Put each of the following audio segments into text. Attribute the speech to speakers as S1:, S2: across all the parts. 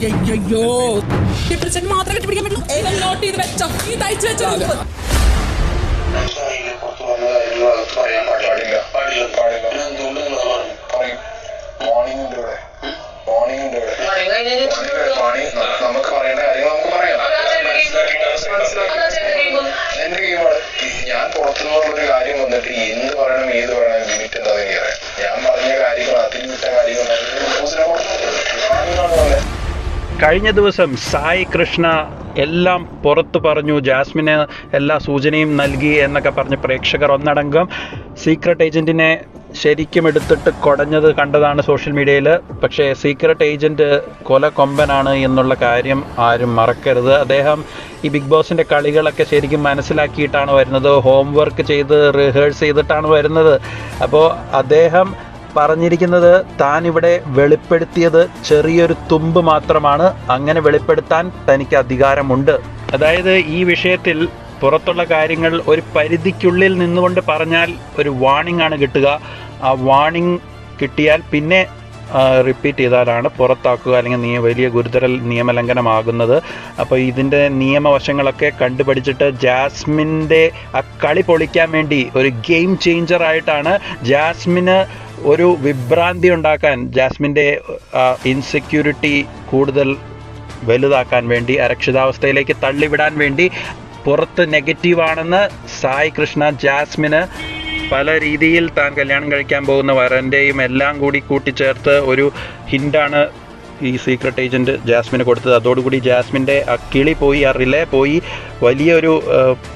S1: അയ്യോ മാത്രം കെട്ടിപ്പിടിക്കാൻ പറ്റും നോട്ട് ചെയ്ത് വെച്ചോ ഈ തയ്ച്ചു വെച്ചോ
S2: നമുക്ക് പറയേണ്ട കാര്യങ്ങൾ നമുക്ക് പറയാം. എന്റെ കീമാണ് ഞാൻ പുറത്തുനിന്നുള്ളൊരു കാര്യം വന്നിട്ട് എന്ത് പറയണം ഏത് പറയണം ലിമിറ്റ് എന്താണെന്ന് എനിക്കറിയാം. ഞാൻ പറഞ്ഞ കാര്യങ്ങൾ അതിൽ വിട്ട കാര്യങ്ങൾ
S3: കഴിഞ്ഞ ദിവസം സായി കൃഷ്ണ എല്ലാം പുറത്തു പറഞ്ഞു, ജാസ്മിന് എല്ലാ സൂചനയും നൽകി എന്നൊക്കെ പറഞ്ഞ് പ്രേക്ഷകർ ഒന്നടങ്കം സീക്രട്ട് ഏജൻറ്റിനെ ശരിക്കും എടുത്തിട്ട് കുടഞ്ഞത് കണ്ടതാണ് സോഷ്യൽ മീഡിയയിൽ. പക്ഷേ സീക്രട്ട് ഏജൻറ്റ് കൊലക്കൊമ്പനാണ് എന്നുള്ള കാര്യം ആരും മറക്കരുത്. അദ്ദേഹം ഈ ബിഗ് ബോസിൻ്റെ കളികളൊക്കെ ശരിക്കും മനസ്സിലാക്കിയിട്ടാണ് വരുന്നത്, ഹോംവർക്ക് ചെയ്ത് റിഹേഴ്സ് ചെയ്തിട്ടാണ് വരുന്നത്. അപ്പോൾ അദ്ദേഹം പറഞ്ഞിരിക്കുന്നത് താൻ ഇവിടെ വെളിപ്പെടുത്തിയത് ചെറിയൊരു തുമ്പ് മാത്രമാണ്, അങ്ങനെ വെളിപ്പെടുത്താൻ തനിക്ക് അധികാരമുണ്ട്. അതായത് ഈ വിഷയത്തിൽ പുറത്തുള്ള കാര്യങ്ങൾ ഒരു പരിധിക്കുള്ളിൽ നിന്നുകൊണ്ട് പറഞ്ഞാൽ ഒരു വാണിംഗ് ആണ് കിട്ടുക. ആ വാണിംഗ് കിട്ടിയാൽ പിന്നെ റിപ്പീറ്റ് ചെയ്താലാണ് പുറത്താക്കുക, അല്ലെങ്കിൽ വലിയ ഗുരുതര നിയമലംഘനമാകുന്നത്. അപ്പോൾ ഇതിൻ്റെ നിയമവശങ്ങളൊക്കെ കണ്ടുപഠിച്ചിട്ട് ജാസ്മിൻ്റെ ആ കളി പൊളിക്കാൻ വേണ്ടി ഒരു ഗെയിം ചേഞ്ചറായിട്ടാണ് ജാസ്മിന് ഒരു വിഭ്രാന്തി ഉണ്ടാക്കാൻ, ജാസ്മിൻ്റെ ഇൻസെക്യൂരിറ്റി കൂടുതൽ വലുതാക്കാൻ വേണ്ടി, അരക്ഷിതാവസ്ഥയിലേക്ക് തള്ളിവിടാൻ വേണ്ടി പുറത്ത് നെഗറ്റീവാണെന്ന് സായി കൃഷ്ണ ജാസ്മിന് പല രീതിയിൽ താൻ കല്യാണം കഴിക്കാൻ പോകുന്ന വരൻ്റെയും എല്ലാം കൂടി കൂട്ടിച്ചേർത്ത് ഒരു ഹിൻ്റാണ് ഈ സീക്രട്ട് ഏജൻറ്റ് ജാസ്മിന് കൊടുത്തത്. അതോടുകൂടി ജാസ്മിൻ്റെ ആ കിളി പോയി, ആ റിലേ പോയി. വലിയൊരു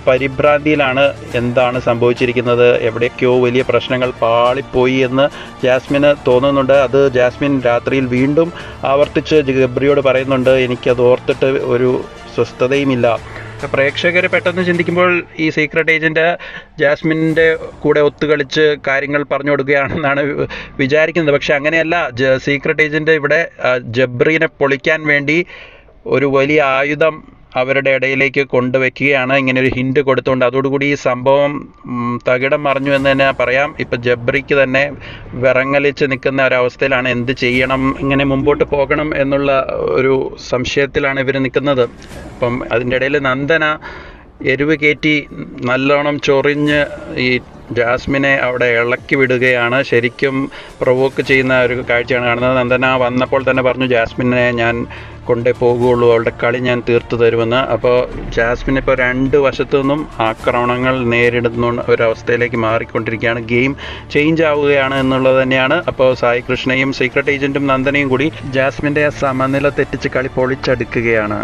S3: പരിഭ്രാന്തിയിലാണ് എന്താണ് സംഭവിച്ചിരിക്കുന്നത്, എവിടേക്കോ വലിയ പ്രശ്നങ്ങൾ പാളിപ്പോയി എന്ന് ജാസ്മിന് തോന്നുന്നുണ്ട്. അത് ജാസ്മിൻ രാത്രിയിൽ വീണ്ടും ആവർത്തിച്ച് ഗബ്രിയോട് പറയുന്നുണ്ട്, എനിക്കത് ഓർത്തിട്ട് ഒരു സ്വസ്ഥതയുമില്ല. പ്രേക്ഷകർ പെട്ടെന്ന് ചിന്തിക്കുമ്പോൾ ഈ സീക്രട്ട് ഏജൻറ്റ് ജാസ്മിൻ്റെ കൂടെ ഒത്തുകളിച്ച് കാര്യങ്ങൾ പറഞ്ഞു കൊടുക്കുകയാണെന്നാണ് വിചാരിക്കുന്നത്. പക്ഷെ അങ്ങനെയല്ല. സീക്രട്ട് ഏജൻറ്റ് ഇവിടെ ജബ്രീനെ പൊളിക്കാൻ വേണ്ടി ഒരു വലിയ ആയുധം അവരുടെ ഇടയിലേക്ക് കൊണ്ടുവയ്ക്കുകയാണ്, ഇങ്ങനെ ഒരു ഹിൻഡ് കൊടുത്തുകൊണ്ട്. അതോടുകൂടി ഈ സംഭവം തകിടം മറിഞ്ഞു എന്ന് തന്നെ പറയാം. ഇപ്പം ജബ്രിക്ക് തന്നെ വിറങ്ങലിച്ച് നിൽക്കുന്ന ഒരവസ്ഥയിലാണ്. എന്ത് ചെയ്യണം, ഇങ്ങനെ മുമ്പോട്ട് പോകണം എന്നുള്ള ഒരു സംശയത്തിലാണ് ഇവർ നിൽക്കുന്നത്. അപ്പം അതിൻ്റെ ഇടയിൽ നന്ദന എരിവ് കയറ്റി നല്ലോണം ചൊറിഞ്ഞ് ഈ ജാസ്മിനെ അവിടെ ഇളക്കി വിടുകയാണ്. ശരിക്കും പ്രൊവോക്ക് ചെയ്യുന്ന ഒരു കാഴ്ചയാണ് കാണുന്നത്. നന്ദന വന്നപ്പോൾ തന്നെ പറഞ്ഞു, ജാസ്മിനെ ഞാൻ കൊണ്ടേ പോകുകയുള്ളൂ, അവളുടെ കളി ഞാൻ തീർത്തു തരുമെന്ന്. അപ്പോൾ ജാസ്മിൻ ഇപ്പോൾ രണ്ട് വശത്തു നിന്നും ആക്രമണങ്ങൾ നേരിടുന്ന ഒരവസ്ഥയിലേക്ക് മാറിക്കൊണ്ടിരിക്കുകയാണ്. ഗെയിം ചേഞ്ച് ആവുകയാണ് എന്നുള്ളത് തന്നെയാണ്. അപ്പോൾ സായി കൃഷ്ണയും സീക്രട്ട് ഏജൻറ്റും നന്ദനയും കൂടി ജാസ്മിൻ്റെ സമനില തെറ്റിച്ച് കളി പൊളിച്ചെടുക്കുകയാണ്.